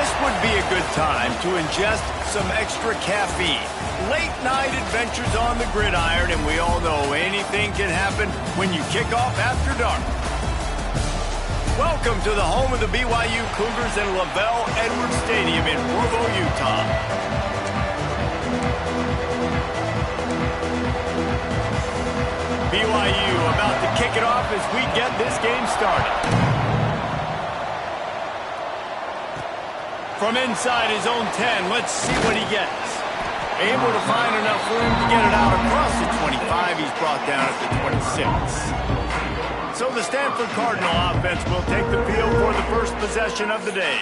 This would be a good time to ingest some extra caffeine. Late night adventures on the gridiron, and we all know anything can happen when you kick off after dark. Welcome to the home of the BYU Cougars in LaVell Edwards Stadium in Provo, Utah. BYU about to kick it off as we get this game started. From inside his own 10, let's see what he gets. Able to find enough room to get it out across the 25. He's brought down at the 26. So the Stanford Cardinal offense will take the field for the first possession of the day.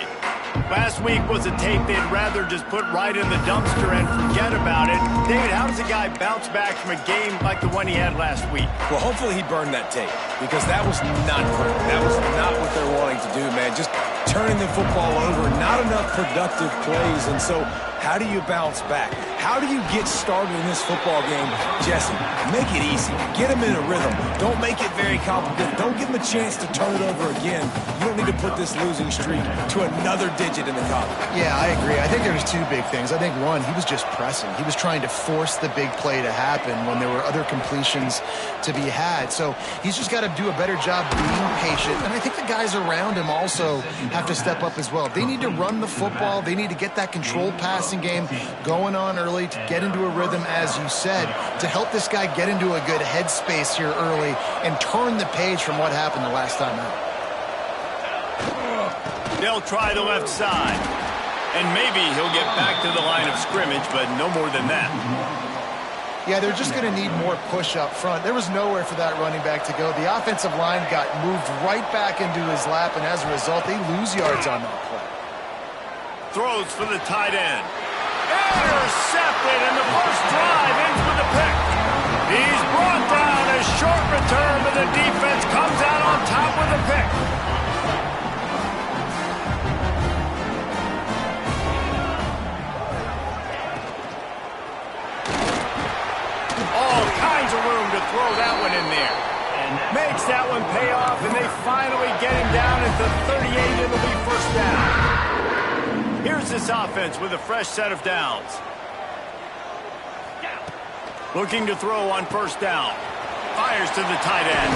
Last week was a tape they'd rather just put right in the dumpster and forget about it. David, how does a guy bounce back from a game like the one he had last week? Well, hopefully he burned that tape, because that was not great. That was not what they're wanting to do, man. Just turning the football over, not enough productive plays. And so how do you bounce back? How do you get started in this football game? Jesse, make it easy. Get him in a rhythm. Don't make it very complicated. Don't give him a chance to turn it over again. You don't need to put this losing streak to another digit in the column. Yeah, I agree. I think there's two big things. I think, one, he was just pressing. He was trying to force the big play to happen when there were other completions to be had. So he's just got to do a better job being patient. And I think the guys around him also have to step up as well. They need to run the football. They need to get that controlled passing game going on early to get into a rhythm, as you said, to help this guy get into a good headspace here early and turn the page from what happened the last time out. They'll try the left side. And maybe he'll get back to the line of scrimmage, but no more than that. Yeah, they're just going to need more push up front. There was nowhere for that running back to go. The offensive line got moved right back into his lap, and as a result, they lose yards on that play. Throws for the tight end. Intercepted, and the first drive ends with a pick. He's brought down. A short return, but the defense comes out on top with a pick. All kinds of room to throw that one in there. Makes that one pay off, and they finally get him down at the 38. It'll be first down. Here's this offense with a fresh set of downs. Looking to throw on first down. Fires to the tight end.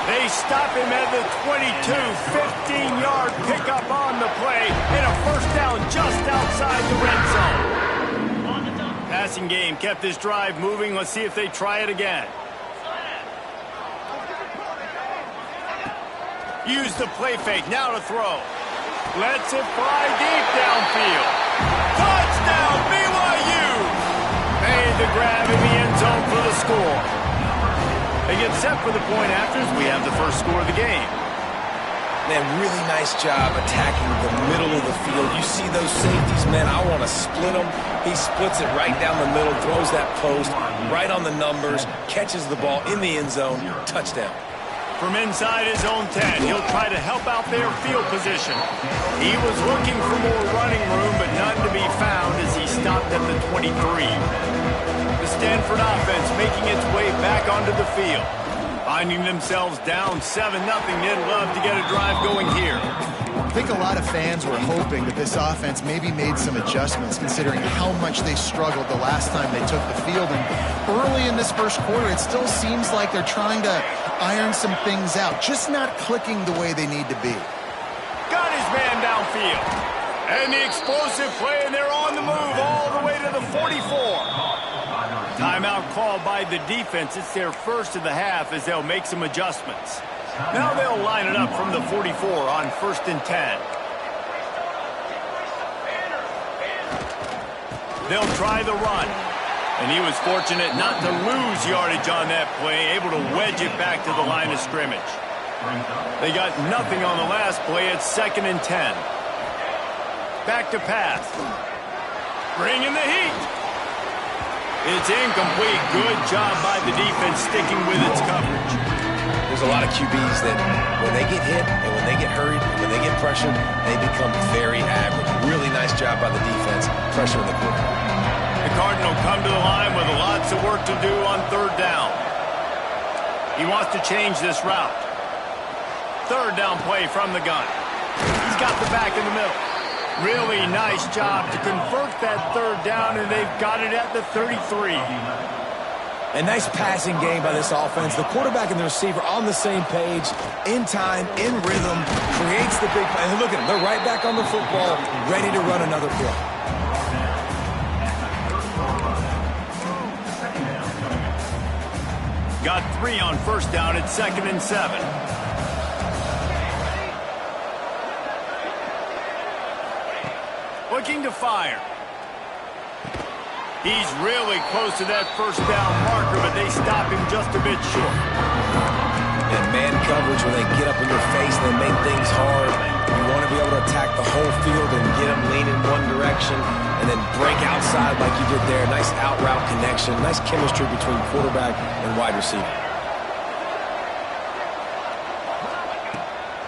They stop him at the 22. 15-yard pickup on the play, and a first down just outside the red zone. Passing game kept this drive moving. Let's see if they try it again. Use the play fake. Now to throw. Lets it fly deep downfield. Touchdown, BYU! Made the grab in the end zone for the score. They get set for the point after as we have the first score of the game. Man, really nice job attacking the middle of the field. You see those safeties, man, I want to split them. He splits it right down the middle, throws that post, right on the numbers, catches the ball in the end zone, touchdown. From inside his own 10, he'll try to help out their field position. He was looking for more running room, but none to be found as he stopped at the 23. The Stanford offense making its way back onto the field. Finding themselves down 7-0, they'd love to get a drive going here. I think a lot of fans were hoping that this offense maybe made some adjustments considering how much they struggled the last time they took the field. And early in this first quarter, it still seems like they're trying to iron some things out, just not clicking the way they need to be. Got his man downfield. And the explosive play, and they're on the move all the way to the 44. Timeout called by the defense. It's their first of the half as they'll make some adjustments. Now they'll line it up from the 44 on 1st and 10. They'll try the run. And he was fortunate not to lose yardage on that play, able to wedge it back to the line of scrimmage. They got nothing on the last play. It's 2nd and 10. Back to pass. Bringing the heat. It's incomplete. Good job by the defense sticking with its coverage. There's a lot of QBs that when they get hit and when they get hurried and when they get pressured, they become very average. Really nice job by the defense, pressuring the quarterback. The Cardinal come to the line with lots of work to do on 3rd down. He wants to change this route. 3rd down play from the gun. He's got the back in the middle. Really nice job to convert that third down, and they've got it at the 33. A nice passing game by this offense. The quarterback and the receiver on the same page, in time, in rhythm, creates the big play. And look at them. They're right back on the football, ready to run another play. Got 3 on first down at 2nd and 7. Looking to fire. He's really close to that first down marker, but they stop him just a bit short. And man coverage, when they get up in your face and they make things hard, you want to be able to attack the whole field and get them leaning one direction and then break outside like you did there. Nice out route connection, nice chemistry between quarterback and wide receiver.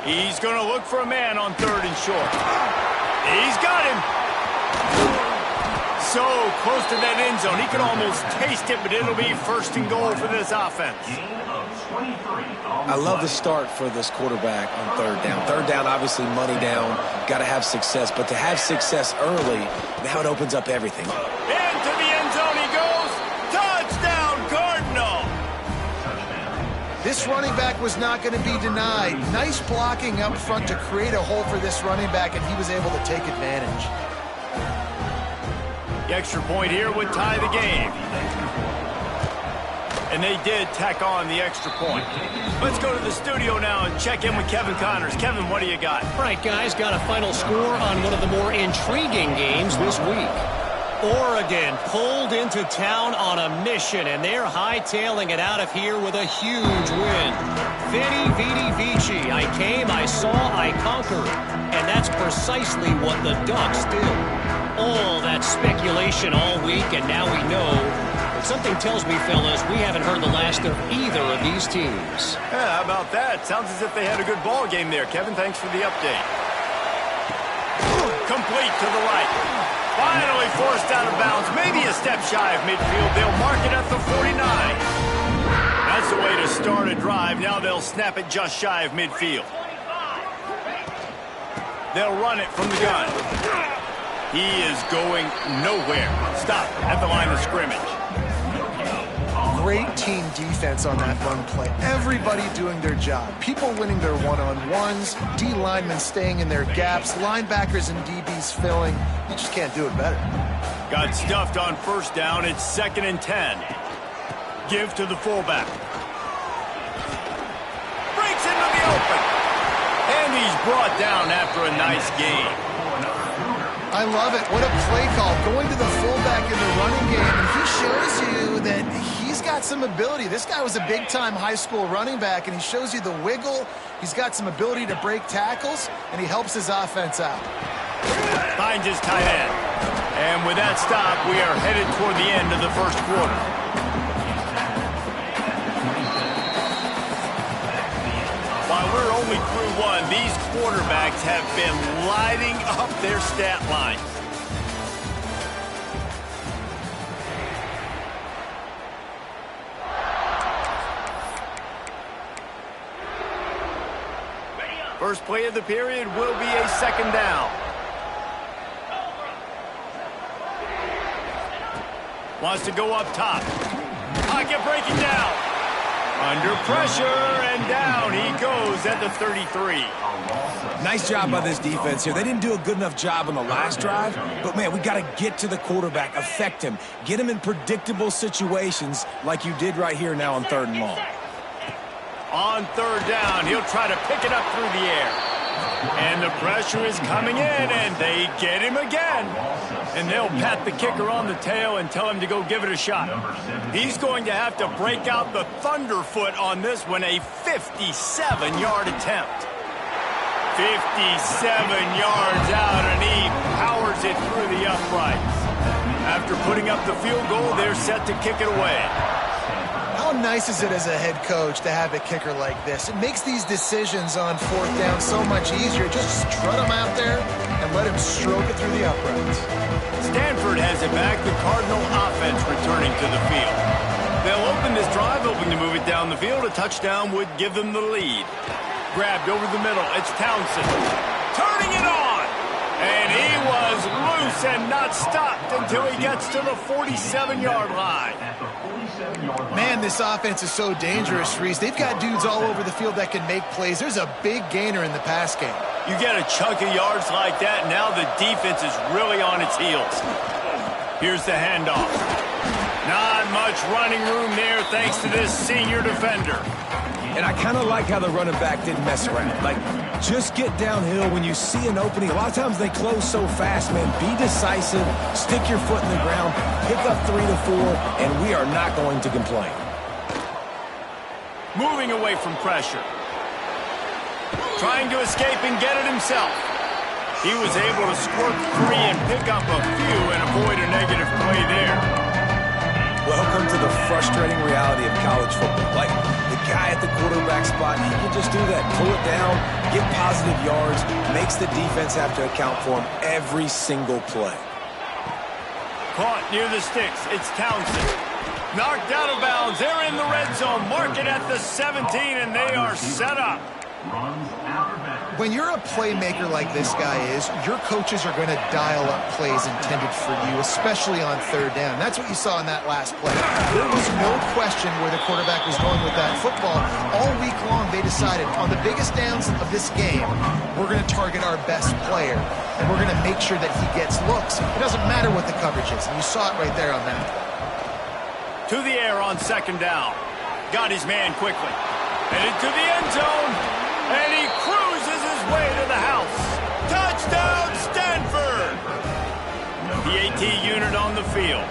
He's going to look for a man on 3rd and short. He's got him. So close to that end zone. He could almost taste it, but it'll be 1st and goal for this offense. I love the start for this quarterback on 3rd down. 3rd down, obviously money down. Got to have success, but to have success early, now it opens up everything. Into the end zone he goes. Touchdown, Cardinal. This running back was not going to be denied. Nice blocking up front to create a hole for this running back, and he was able to take advantage. The extra point here would tie the game. And they did tack on the extra point. Let's go to the studio now and check in with Kevin Connors. Kevin, what do you got? All right, guys, got a final score on one of the more intriguing games this week. Oregon pulled into town on a mission, and they're hightailing it out of here with a huge win. Veni, Vidi, Vici. I came, I saw, I conquered. And that's precisely what the Ducks did. All that speculation all week, and now we know. But something tells me, fellas, we haven't heard the last of either of these teams. Yeah, how about that? Sounds as if they had a good ball game there. Kevin, thanks for the update. Complete to the right. Finally forced out of bounds. Maybe a step shy of midfield. They'll mark it at the 49. That's the way to start a drive. Now they'll snap it just shy of midfield. They'll run it from the gun. He is going nowhere. Stop at the line of scrimmage. Great team defense on that run play. Everybody doing their job. People winning their one-on-ones, D linemen staying in their gaps, linebackers and DBs filling. You just can't do it better. Got stuffed on first down. It's 2nd and 10. Give to the fullback. Breaks into the open. And he's brought down after a nice game. I love it. What a play call. Going to the fullback in the running game, and he shows you that he's got some ability. This guy was a big-time high school running back, and he shows you the wiggle. He's got some ability to break tackles, and he helps his offense out. Finds his tight end. And with that stop, we are headed toward the end of the first quarter. While we're only through one, these quarterbacks have been lighting up their stat line. First play of the period will be a 2nd down. Wants to go up top. Pocket breaking down. Under pressure, and down he goes at the 33. Nice job by this defense here. They didn't do a good enough job on the last drive, but, man, we got to get to the quarterback, affect him, get him in predictable situations like you did right here now on 3rd and long. On 3rd down, he'll try to pick it up through the air. And the pressure is coming in, and they get him again. And they'll pat the kicker on the tail and tell him to go give it a shot. He's going to have to break out the thunderfoot on this one, a 57-yard attempt. 57 yards out, and he powers it through the uprights. After putting up the field goal, they're set to kick it away. How nice is it as a head coach to have a kicker like this? It makes these decisions on 4th down so much easier. Just strut him out there and let him stroke it through the uprights. Stanford has it back. The Cardinal offense returning to the field. They'll open this drive, hoping to move it down the field. A touchdown would give them the lead. Grabbed over the middle. It's Townsend. Turning it on. And he was loose and not stopped until he gets to the 47-yard line. Man, this offense is so dangerous, Reese. They've got dudes all over the field that can make plays. There's a big gainer in the pass game. You get a chunk of yards like that, now the defense is really on its heels. Here's the handoff. Not much running room there thanks to this senior defender. And I kind of like how the running back didn't mess around. Like, just get downhill when you see an opening. A lot of times they close so fast, man. Be decisive, stick your foot in the ground, pick up 3 to 4, and we are not going to complain. Moving away from pressure. Trying to escape and get it himself. He was able to squirt free and pick up a few and avoid a negative play there. Welcome to the frustrating reality of college football. Like, the guy at the quarterback spot, he can just do that. Pull it down, get positive yards, makes the defense have to account for him every single play. Caught near the sticks. It's Townsend. Knocked out of bounds. They're in the red zone. Mark it at the 17, and they are set up. When you're a playmaker like this guy is, your coaches are going to dial up plays intended for you, especially on third down. That's what you saw in that last play. There was no question where the quarterback was going with that football. All week long, they decided on the biggest downs of this game, we're going to target our best player, and we're going to make sure that he gets looks. It doesn't matter what the coverage is, and you saw it right there on that. To the air on second down. Got his man quickly. Headed to the end zone. And he cruises his way to the house. Touchdown, Stanford! The AT unit on the field.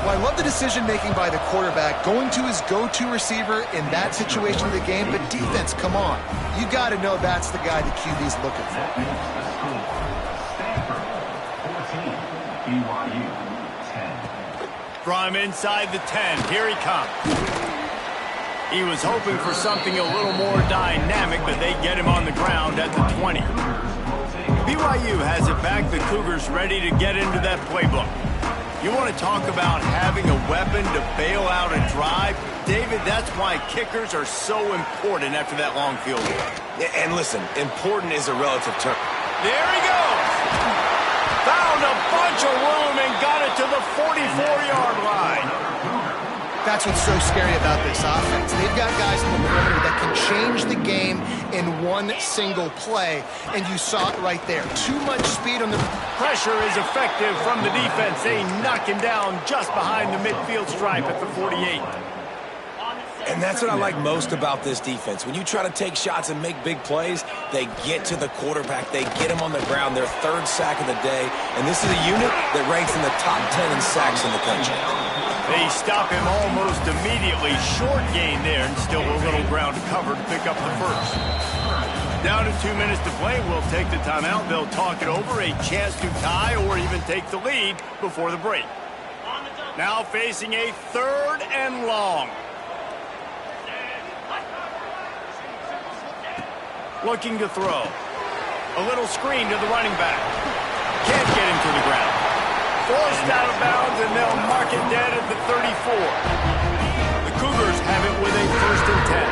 Well, I love the decision-making by the quarterback, going to his go-to receiver in that situation of the game, but defense, come on. You got to know that's the guy the QB's looking for. From inside the 10, here he comes. He was hoping for something a little more dynamic, but they get him on the ground at the 20. BYU has it back. The Cougars ready to get into that playbook. You want to talk about having a weapon to bail out a drive? David, that's why kickers are so important after that long field goal. And listen, important is a relative term. There he goes. Found a bunch of room and got it to the 44-yard line. That's what's so scary about this offense. They've got guys in the perimeter that can change the game in one single play, and you saw it right there. Too much speed on the... Pressure is effective from the defense. They knock him down just behind the midfield stripe at the 48. And that's what I like most about this defense. When you try to take shots and make big plays, they get to the quarterback. They get him on the ground, their third sack of the day. And this is a unit that ranks in the top 10 in sacks in the country. They stop him almost immediately. Short gain there, and still a little ground to cover to pick up the first. Down to 2 minutes to play. We'll take the timeout. They'll talk it over. A chance to tie or even take the lead before the break. Now facing a 3rd and long. Looking to throw. A little screen to the running back. Can't get him to the ground. Forced out of bounds, and they'll mark it dead at the 34. The Cougars have it with a 1st and 10.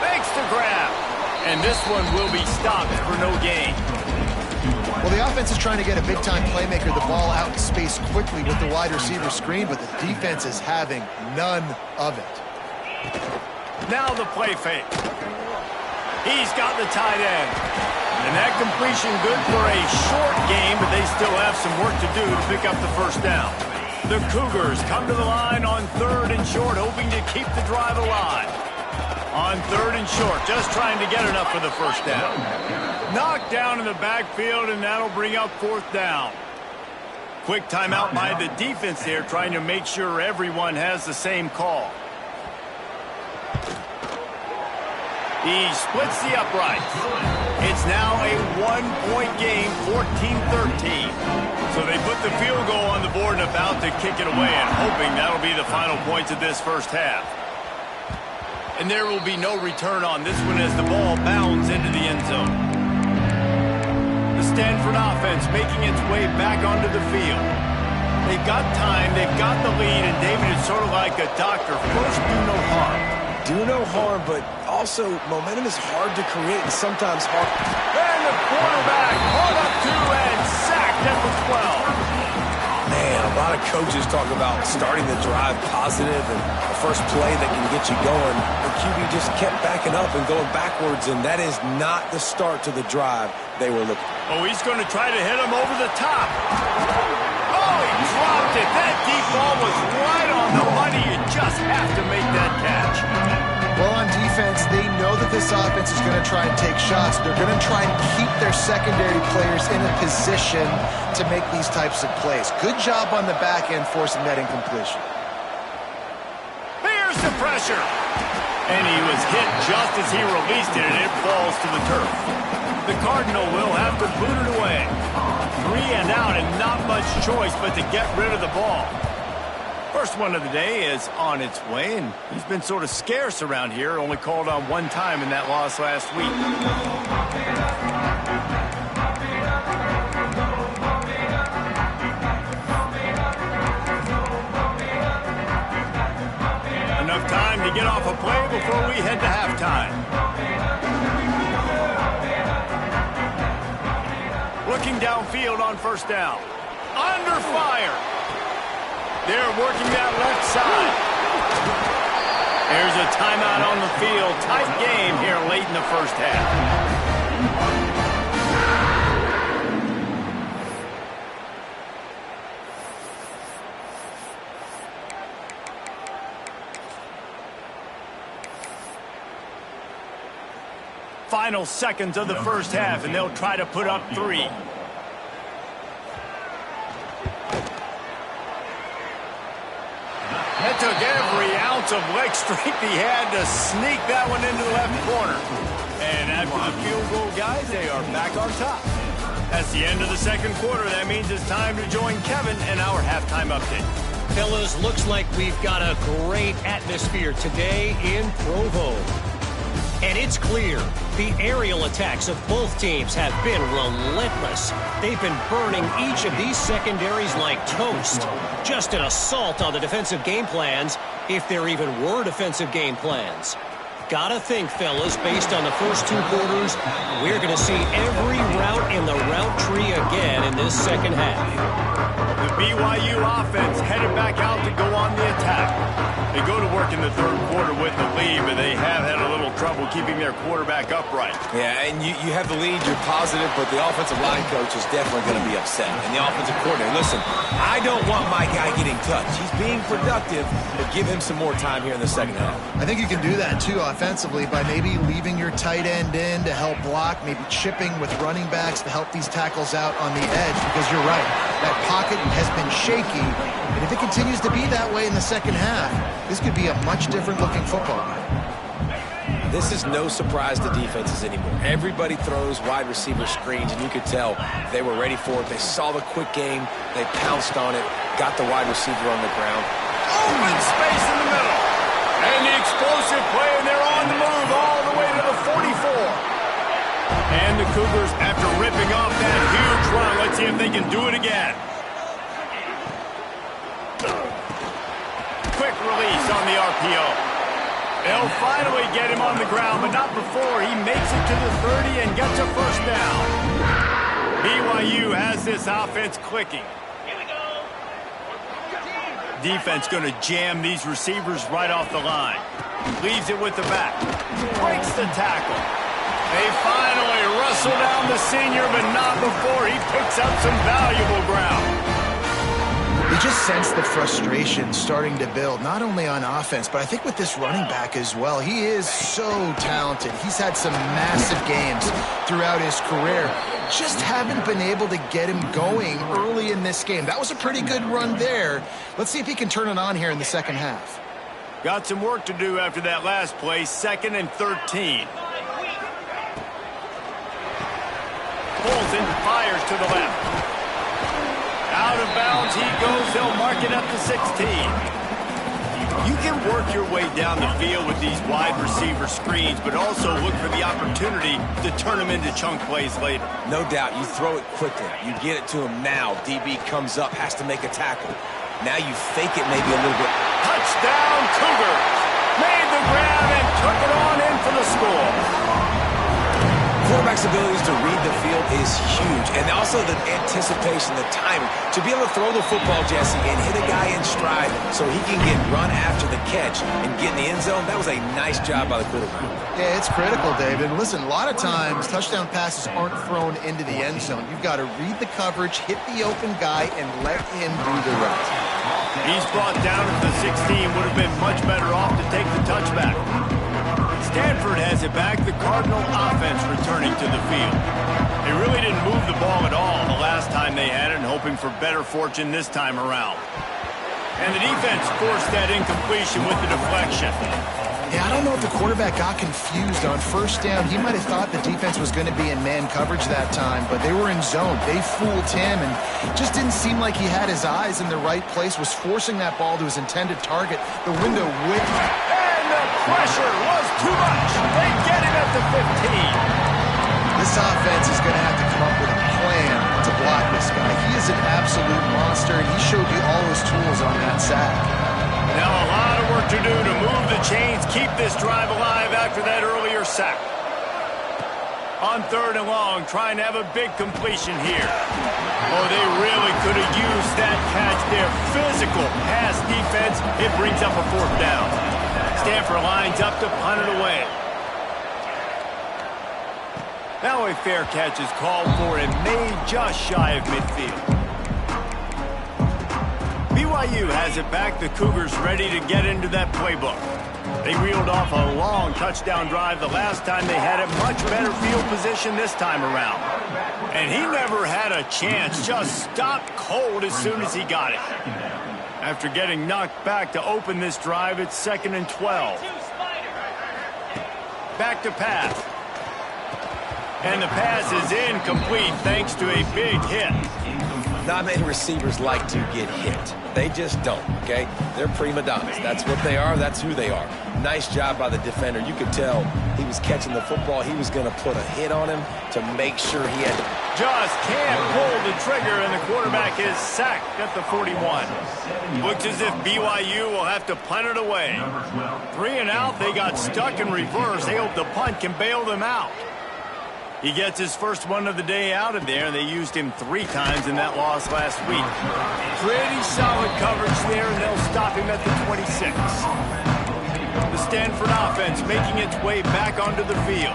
Makes the grab. And this one will be stopped for no gain. Well, the offense is trying to get a big-time playmaker the ball out in space quickly with the wide receiver screen, but the defense is having none of it. Now the play fake. He's got the tight end. And that completion good for a short game, but they still have some work to do to pick up the first down. The Cougars come to the line on 3rd and short, hoping to keep the drive alive. On 3rd and short, just trying to get enough for the first down. Knocked down in the backfield, and that'll bring up 4th down. Quick timeout by the defense there, trying to make sure everyone has the same call. He splits the uprights. It's now a 1-point game, 14-13. So they put the field goal on the board and about to kick it away, and hoping that'll be the final points of this first half. And there will be no return on this one as the ball bounds into the end zone. The Stanford offense making its way back onto the field. They've got time, they've got the lead, and David is sort of like a doctor. First, do no harm. do no harm, but also momentum is hard to create and sometimes hard. And the quarterback caught up to and sacked at the 12. Man, a lot of coaches talk about starting the drive positive and the first play that can get you going. The QB just kept backing up and going backwards, and that is not the start to the drive they were looking for. Oh, he's going to try to hit him over the top. Oh, he dropped it. That deep ball was right on the money. You just have to make that catch. Well, on defense, they know that this offense is going to try and take shots. They're going to try and keep their secondary players in a position to make these types of plays. Good job on the back end forcing that incompletion. Here's the pressure. And he was hit just as he released it, and it falls to the turf. The Cardinal will have to boot it away. 3 and out, and not much choice but to get rid of the ball. First one of the day is on its way, and he's been sort of scarce around here, only called on one time in that loss last week. Enough time to get off a play before we head to halftime. Looking downfield on first down. Under fire. They're working that left side. There's a timeout on the field. Tight game here late in the first half. Final seconds of the first half, and they'll try to put up 3. It took every ounce of leg strength he had to sneak that one into the left corner. And after the field goal, guys, they are back on top. That's the end of the second quarter. That means it's time to join Kevin and our halftime update. Fellas, looks like we've got a great atmosphere today in Provo. And it's clear the aerial attacks of both teams have been relentless. They've been burning each of these secondaries like toast. Just an assault on the defensive game plans, if there even were defensive game plans. Gotta think, fellas, based on the first 2 quarters, we're going to see every route in the route tree again in this second half. The BYU offense headed back out to go on the attack. They go to work in the third quarter with the lead, but they have had a little trouble keeping their quarterback upright. Yeah, and you have the lead, you're positive, but the offensive line coach is definitely going to be upset. And the offensive coordinator, listen, I don't want my guy getting touched. He's being productive, but give him some more time here in the second half. I think you can do that, too, offensively, by maybe leaving your tight end in to help block, maybe chipping with running backs to help these tackles out on the edge, because you're right, that pocket has been shaky, and if it continues to be that way in the second half, this could be a much different looking football game. This is no surprise to defenses anymore. Everybody throws wide receiver screens, and you could tell they were ready for it. They saw the quick game, they pounced on it, got the wide receiver on the ground. Open space in the middle. And the explosive play, and they're on the move all the way to the 44. And the Cougars, after ripping off that huge run, let's see if they can do it again. Quick release on the RPO. They'll finally get him on the ground, but not before he makes it to the 30 and gets a first down. BYU has this offense clicking. Defense going to jam these receivers right off the line. Leaves it with the back. Breaks the tackle. They finally wrestle down the senior, but not before he picks up some valuable ground. You just sense the frustration starting to build, not only on offense, but I think with this running back as well. He is so talented. He's had some massive games throughout his career. Just haven't been able to get him going early in this game. That was a pretty good run there. Let's see if he can turn it on here in the second half. Got some work to do after that last play, 2nd and 13. Bolton fires to the left. Out of bounds he goes. They'll mark it up to 16. You can work your way down the field with these wide receiver screens, but also look for the opportunity to turn them into chunk plays later. No doubt, you throw it quickly. You get it to him now. DB comes up, has to make a tackle. Now you fake it maybe a little bit. Touchdown, Cougars! Made the grab and took it on in for the score. Quarterback's abilities to read the field is huge, and also the anticipation, the timing. To be able to throw the football, Jesse, and hit a guy in stride so he can get run after the catch and get in the end zone, that was a nice job by the quarterback. Yeah, it's critical, David. Listen, a lot of times touchdown passes aren't thrown into the end zone. You've got to read the coverage, hit the open guy, and let him do the rest. He's brought down at the 16. Would have been much better off to take the touchback. Stanford has it back. The Cardinal offense returning to the field. They really didn't move the ball at all the last time they had it, and hoping for better fortune this time around. And the defense forced that incompletion with the deflection. Yeah, I don't know if the quarterback got confused on first down. He might have thought the defense was going to be in man coverage that time, but they were in zone. They fooled him, and just didn't seem like he had his eyes in the right place, was forcing that ball to his intended target. The window whipped. And the pressure was too much. They get him at the 15. This offense is going to have to come up with a plan to block this guy. He is an absolute monster, and he showed you all his tools on that sack. Now a lot of work to do to move the chains, keep this drive alive after that earlier sack. On 3rd and long, trying to have a big completion here. Oh, they really could have used that catch there. Physical pass defense. It brings up a 4th down. Stanford lines up to punt it away. Now a fair catch is called for and made just shy of midfield. BYU has it back. The Cougars ready to get into that playbook. They reeled off a long touchdown drive the last time they had it. Much better field position this time around. And he never had a chance. Just stopped cold as soon as he got it. After getting knocked back to open this drive, it's 2nd and 12. Back to pass. And the pass is incomplete thanks to a big hit. Not many receivers like to get hit. They just don't, okay? They're prima donnas. That's what they are. That's who they are. Nice job by the defender. You could tell he was catching the football. He was going to put a hit on him to make sure he had to. Just can't pull the trigger, and the quarterback is sacked at the 41. Looks as if BYU will have to punt it away. 3 and out. They got stuck in reverse. They hope the punt can bail them out. He gets his first one of the day out of there, and they used him 3 times in that loss last week. Pretty solid coverage there, and they'll stop him at the 26. The Stanford offense making its way back onto the field.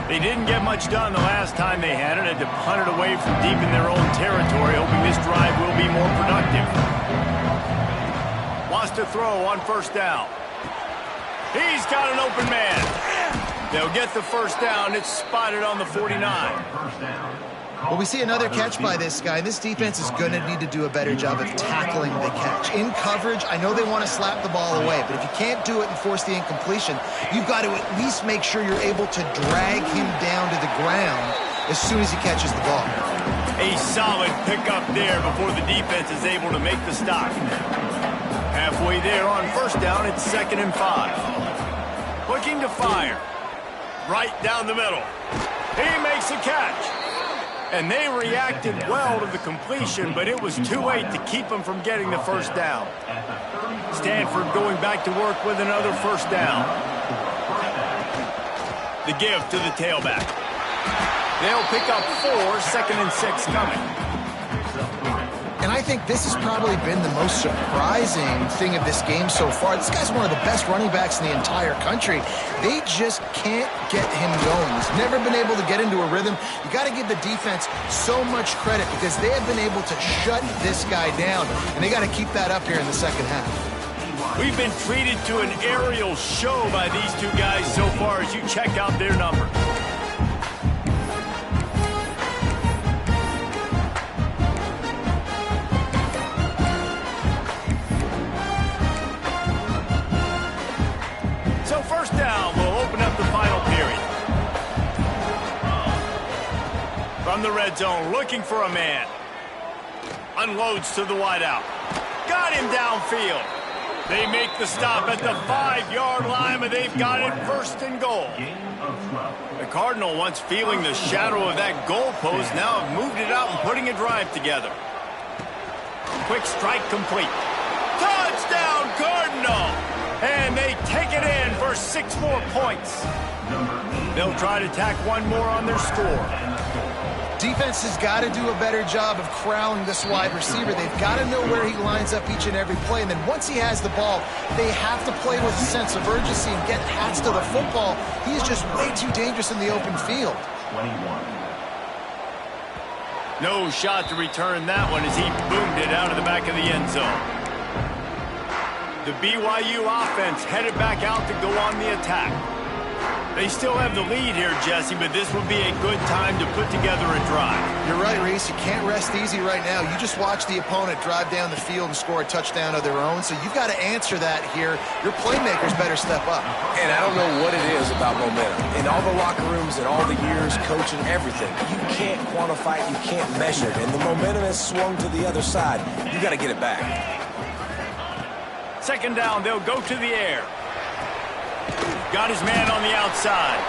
They didn't get much done the last time they had it. Had to punt it away from deep in their own territory, hoping this drive will be more productive. Wants to throw on 1st down. He's got an open man. They'll get the 1st down. It's spotted on the 49. Well, we see another catch by this guy. This defense is going to need to do a better job of tackling the catch. In coverage, I know they want to slap the ball away, but if you can't do it and force the incompletion, you've got to at least make sure you're able to drag him down to the ground as soon as he catches the ball. A solid pickup there before the defense is able to make the stop. Halfway there on 1st down, it's 2nd and 5. Looking to fire. Right down the middle. He makes a catch. And they reacted well to the completion, but it was too late to keep them from getting the 1st down. Stanford going back to work with another 1st down. The give to the tailback. They'll pick up 4, 2nd and 6 coming. And I think this has probably been the most surprising thing of this game so far. This guy's one of the best running backs in the entire country. They just can't get him going. He's never been able to get into a rhythm. You got to give the defense so much credit because they have been able to shut this guy down, and they got to keep that up here in the 2nd half. We've been treated to an aerial show by these 2 guys so far as you check out their numbers. So 1st down will open up the final period. From the red zone, looking for a man. Unloads to the wideout. Got him downfield. They make the stop at the 5-yard line, but they've got it 1st and goal. The Cardinal, once feeling the shadow of that goalpost, now have moved it out and putting a drive together. Quick strike complete. Touchdown, Cardinal! And they take it in for 6 more points. They'll try to tack one more on their score. Defense has got to do a better job of corralling this wide receiver. They've got to know where he lines up each and every play. And then once he has the ball, they have to play with a sense of urgency and get Hats to the football. He's just way too dangerous in the open field. 21. No shot to return that one as he boomed it out of the back of the end zone. The BYU offense headed back out to go on the attack. They still have the lead here, Jesse, but this would be a good time to put together a drive. You're right, Reese. You can't rest easy right now. You just watch the opponent drive down the field and score a touchdown of their own, so you've got to answer that here. Your playmakers better step up. And I don't know what it is about momentum. In all the locker rooms and all the years, coaching, everything, you can't quantify it, you can't measure it. And the momentum has swung to the other side. You got to get it back. Second down, they'll go to the air. Got his man on the outside.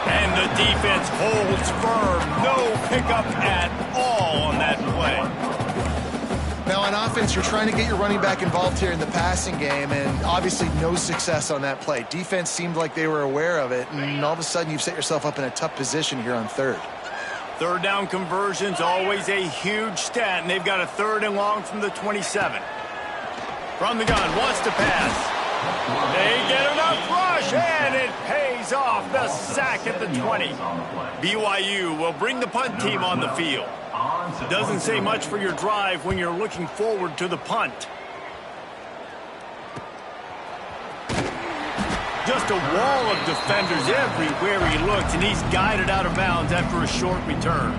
And the defense holds firm. No pickup at all on that play. Now on offense, you're trying to get your running back involved here in the passing game, and obviously no success on that play. Defense seemed like they were aware of it, and all of a sudden you've set yourself up in a tough position here on third. Third down conversion's always a huge stat, and they've got a 3rd and long from the 27. From the gun, wants to pass. They get enough rush, and it pays off. The sack at the 20. BYU will bring the punt team on the field. Doesn't say much for your drive when you're looking forward to the punt. Just a wall of defenders everywhere he looks, and he's guided out of bounds after a short return.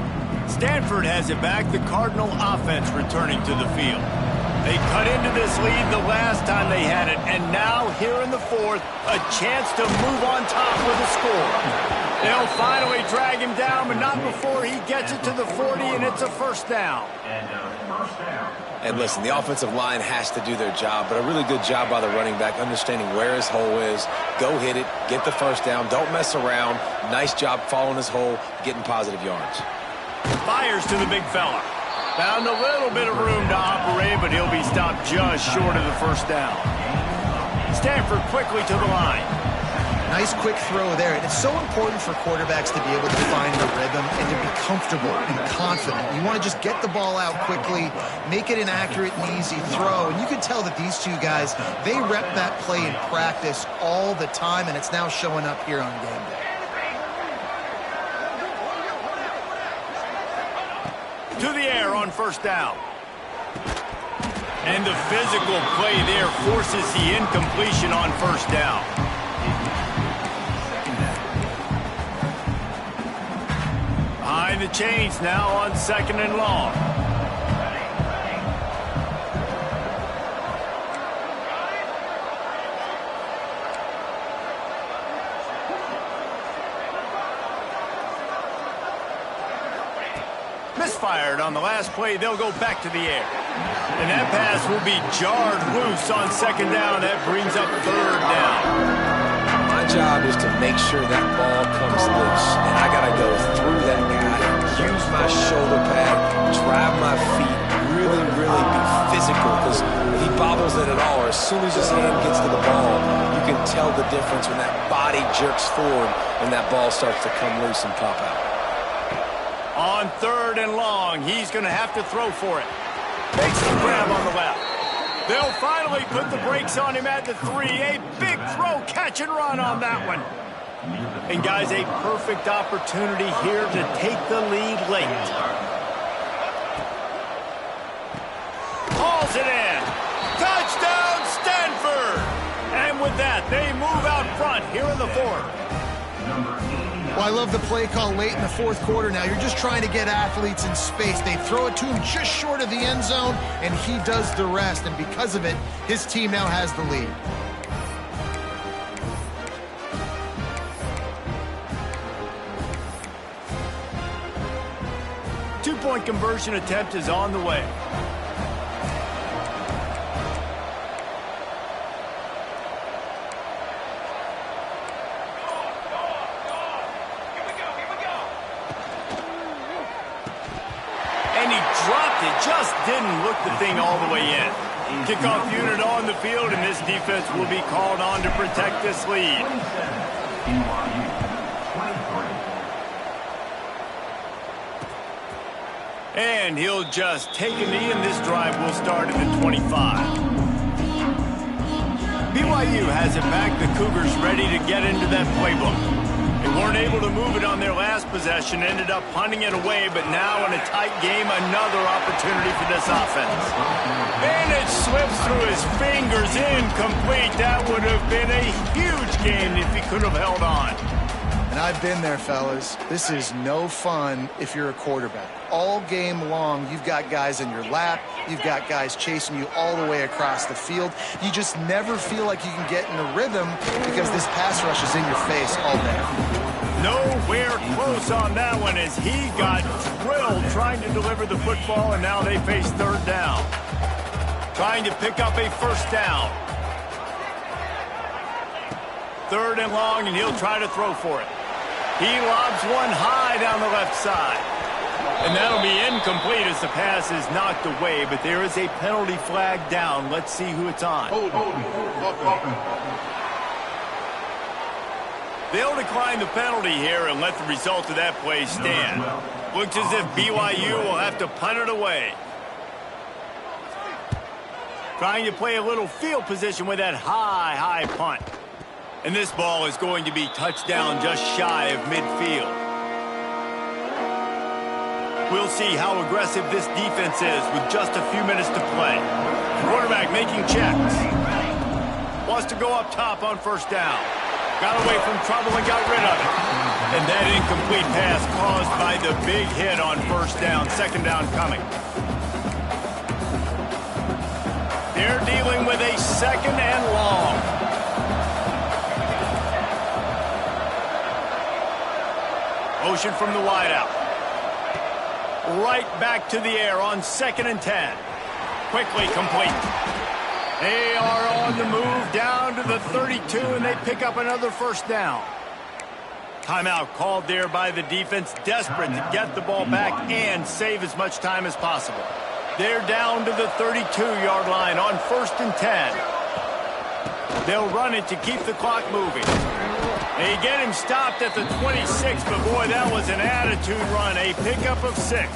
Stanford has it back, the Cardinal offense returning to the field. They cut into this lead the last time they had it, and now here in the 4th, a chance to move on top with a score. They'll finally drag him down, but not before he gets it to the 40, and it's a first down. And listen, the offensive line has to do their job, but a really good job by the running back, understanding where his hole is. Go hit it, get the first down, don't mess around. Nice job following his hole, getting positive yards. Fires to the big fella. Found a little bit of room to operate, but he'll be stopped just short of the first down. Stanford quickly to the line. Nice quick throw there. And it's so important for quarterbacks to be able to find the rhythm and to be comfortable and confident. You want to just get the ball out quickly, make it an accurate and easy throw. And you can tell that these two guys, they rep that play in practice all the time, and it's now showing up here on game day. To the air on first down. And the physical play there forces the incompletion on first down. Behind the chains now on 2nd and long. Misfired on the last play. They'll go back to the air. And that pass will be jarred loose on 2nd down. That brings up 3rd down. My job is to make sure that ball comes loose. And I got to go through that guy, use my shoulder pad, drive my feet, really be physical. Because if he bobbles it at all, or as soon as his hand gets to the ball, you can tell the difference when that body jerks forward and that ball starts to come loose and pop out. On 3rd and long, he's going to have to throw for it. Makes the grab on the left. They'll finally put the brakes on him at the 3. A big throw, catch and run on that one. And guys, a perfect opportunity here to take the lead late. Hauls it in. Touchdown, Stanford! And with that, they move out front here in the 4th. Well, I love the play call late in the 4th quarter now. You're just trying to get athletes in space. They throw it to him just short of the end zone, and he does the rest. And because of it, his team now has the lead. Two-point conversion attempt is on the way. just didn't look the thing all the way in. Kickoff unit on the field, and this defense will be called on to protect this lead. And he'll just take a knee, and this drive will start at the 25. BYU has it back. The Cougars ready to get into that playbook. They weren't able to move it on their last possession, ended up punting it away, but now in a tight game, another opportunity for this offense. And it slips through his fingers, incomplete. That would have been a huge game if he could have held on. And I've been there, fellas. This is no fun if you're a quarterback. All game long, you've got guys in your lap. You've got guys chasing you all the way across the field. You just never feel like you can get in a rhythm because this pass rush is in your face all day. Nowhere close on that one as he got drilled trying to deliver the football, and now they face third down. Trying to pick up a first down. Third and long, and he'll try to throw for it. He lobs one high down the left side. And that'll be incomplete as the pass is knocked away, but there is a penalty flag down. Let's see who it's on. They'll decline the penalty here and let the result of that play stand. Looks as if BYU will have to punt it away. Trying to play a little field position with that high punt. And this ball is going to be touchdown just shy of midfield. We'll see how aggressive this defense is with just a few minutes to play. Quarterback making checks. Wants to go up top on first down. Got away from trouble and got rid of it. And that incomplete pass caused by the big hit on first down. Second down coming. They're dealing with a second and long. Motion from the wideout. Right back to the air on 2nd and 10. Quickly complete. They are on the move down to the 32, and they pick up another first down. Timeout called there by the defense, desperate to get the ball back and save as much time as possible. They're down to the 32-yard line on 1st and 10. They'll run it to keep the clock moving. They get him stopped at the 26, but boy, that was an attitude run, a pickup of 6.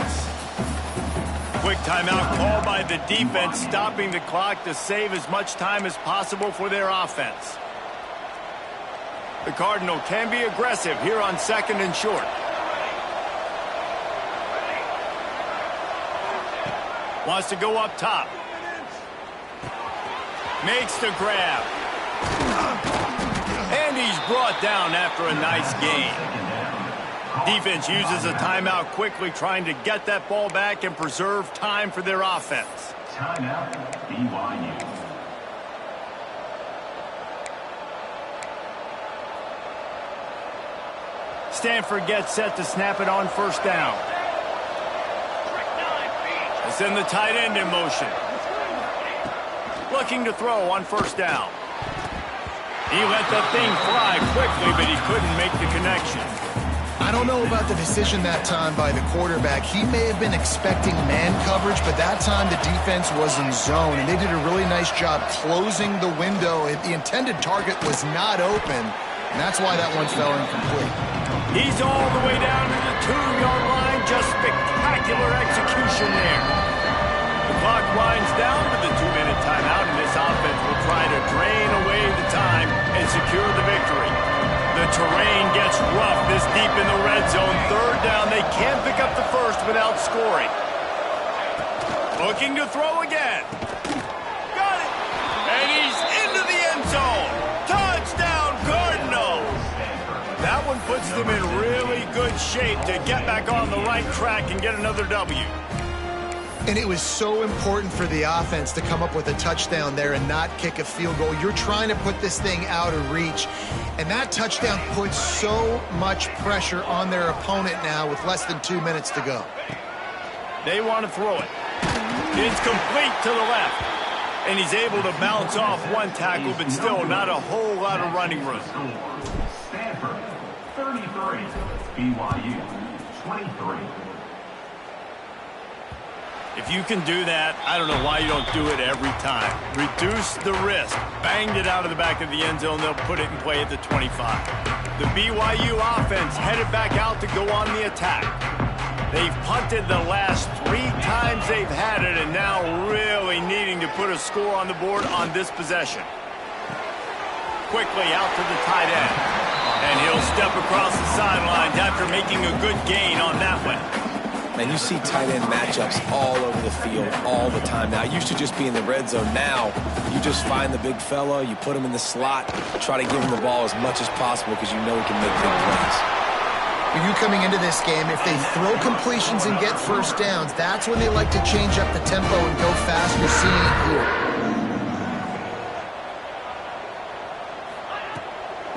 Quick timeout called by the defense, stopping the clock to save as much time as possible for their offense. The Cardinal can be aggressive here on 2nd and short. Wants to go up top. Makes the grab. And he's brought down after a nice gain. Defense uses a timeout quickly, trying to get that ball back and preserve time for their offense. Timeout, BYU. Stanford gets set to snap it on first down. They send the tight end in motion. Looking to throw on first down. He let that thing fly quickly, but he couldn't make the connection. I don't know about the decision that time by the quarterback. He may have been expecting man coverage, but that time the defense was in zone, and they did a really nice job closing the window. The intended target was not open, and that's why that one fell incomplete. He's all the way down to the 2-yard line. Just spectacular execution there. The clock winds down to the 2-minute timeout, and this offense will try to drain away the time and secure the victory. The terrain gets rough this deep in the red zone. Third down, they can't pick up the first without scoring. Looking to throw again. Got it. And he's into the end zone. Touchdown, Cardinals. That one puts them in really good shape to get back on the right track and get another W. And it was so important for the offense to come up with a touchdown there and not kick a field goal. You're trying to put this thing out of reach. And that touchdown puts so much pressure on their opponent now with less than 2 minutes to go. They want to throw it. It's complete to the left. And he's able to bounce off one tackle, but still not a whole lot of running room. Stanford, 33. BYU, 23. If you can do that, I don't know why you don't do it every time. Reduce the risk. Banged it out of the back of the end zone. They'll put it in play at the 25. The BYU offense headed back out to go on the attack. They've punted the last 3 times they've had it, and now really needing to put a score on the board on this possession. Quickly out to the tight end. And he'll step across the sidelines after making a good gain on that one. And you see tight end matchups all over the field all the time now. It used to just be in the red zone. Now you just find the big fella, you put him in the slot, try to give him the ball as much as possible because you know he can make big plays. For you coming into this game, if they throw completions and get first downs, that's when they like to change up the tempo and go fast. You're seeing it here.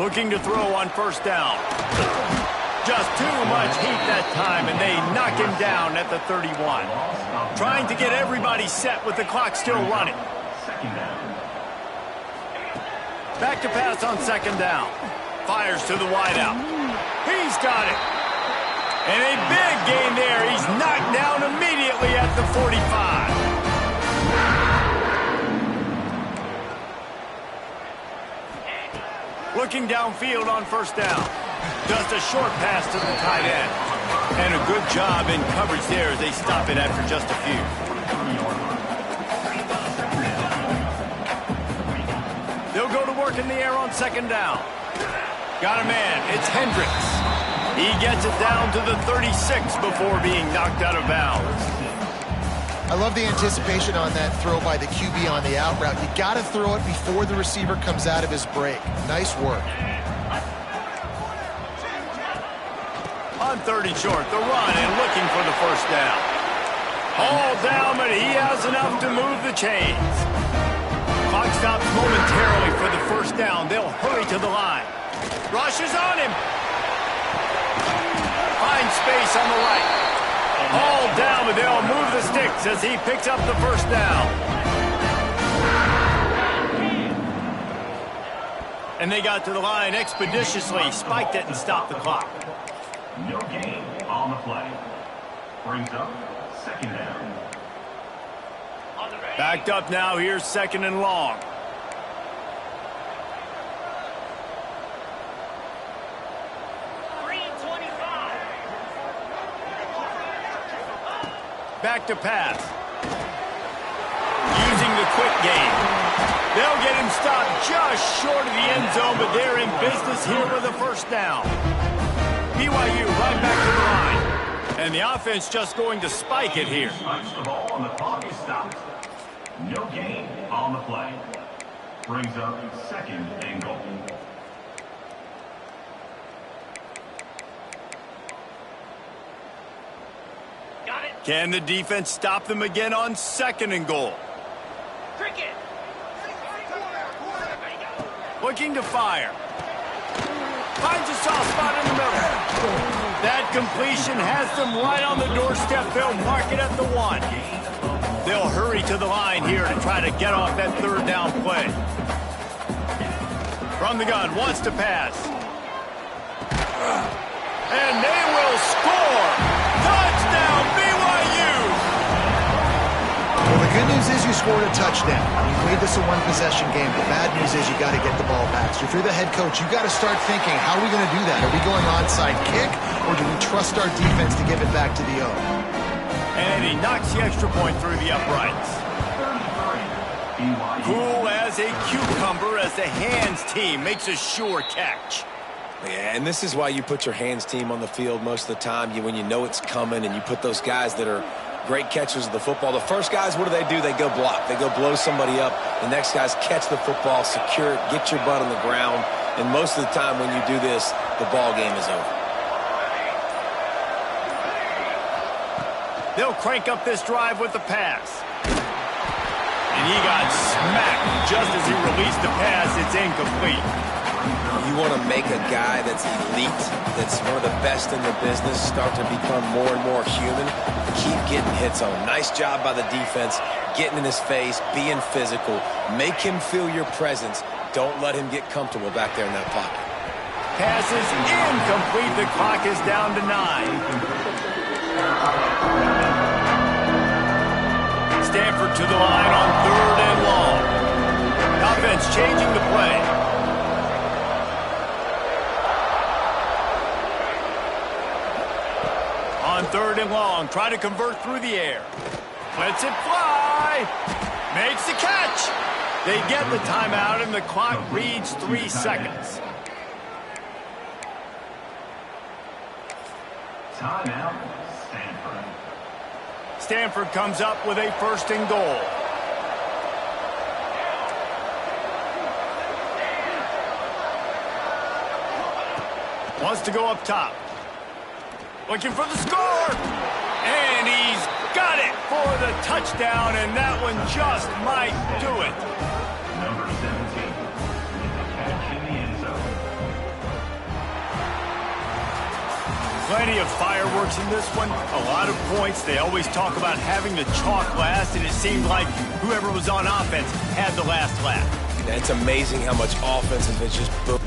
Looking to throw on first down. Just too much heat that time, and they knock him down at the 31. Trying to get everybody set with the clock still running. Back to pass on second down. Fires to the wideout. He's got it. And a big gain there. He's knocked down immediately at the 45. Looking downfield on first down. Just a short pass to the tight end. And a good job in coverage there as they stop it after just a few. They'll go to work in the air on second down. Got a man. It's Hendricks. He gets it down to the 36 before being knocked out of bounds. I love the anticipation on that throw by the QB on the out route. You got to throw it before the receiver comes out of his break. Nice work. On 30 short, the run and looking for the first down. All down, but he has enough to move the chains. Clock stops momentarily for the first down. They'll hurry to the line. Rush is on him. Finds space on the right. All down, but they'll move the sticks as he picks up the first down. And they got to the line expeditiously, spiked it, and stopped the clock. No gain on the play. Brings up second down. Backed up now. Here's second and long. Back to pass. Using the quick game. They'll get him stopped just short of the end zone, but they're in business here with a first down. BYU right back to the line. And the offense just going to spike it here. Spikes the ball and the clock is stopped. No gain on the play. Brings up second and goal. Can the defense stop them again on second and goal? Cricket. Looking to fire. Finds a soft spot in the middle. That completion has them right on the doorstep. They'll mark it at the 1. They'll hurry to the line here to try to get off that third down play. From the gun, wants to pass. And they will score. Touchdown, BYU! Well, the good news is you scored a touchdown. You made this a one-possession game. The bad news is you got to get the ball back. So if you're the head coach, you got to start thinking, how are we going to do that? Are we going onside kick, or do we trust our defense to give it back to the O? And he knocks the extra point through the uprights. Cool as a cucumber as the hands team makes a sure catch. Yeah, and this is why you put your hands team on the field most of the time. When you know it's coming, and you put those guys that are great catchers of the football. The first guys, what do? They go block. They go blow somebody up. The next guys catch the football, secure it, get your butt on the ground. And most of the time when you do this, the ball game is over. They'll crank up this drive with the pass. And he got smacked just as he released the pass. It's incomplete. You want to make a guy that's elite, that's one of the best in the business, start to become more and more human. Keep getting hits on him. Nice job by the defense, getting in his face, being physical. Make him feel your presence. Don't let him get comfortable back there in that pocket. Pass is incomplete. The clock is down to 9. Stanford to the line on 3rd and long. Offense changing the play. On 3rd and long, try to convert through the air. Lets it fly. Makes the catch. They get the timeout, and the clock reads 3 seconds. Timeout, Stanford. Stanford comes up with a 1st and goal. Wants to go up top. Looking for the score. And he's got it for the touchdown, and that one just might do it. Number 17. Catch in the end zone. Plenty of fireworks in this one. A lot of points. They always talk about having the chalk last, and it seemed like whoever was on offense had the last laugh. It's amazing how much offense has been just boom.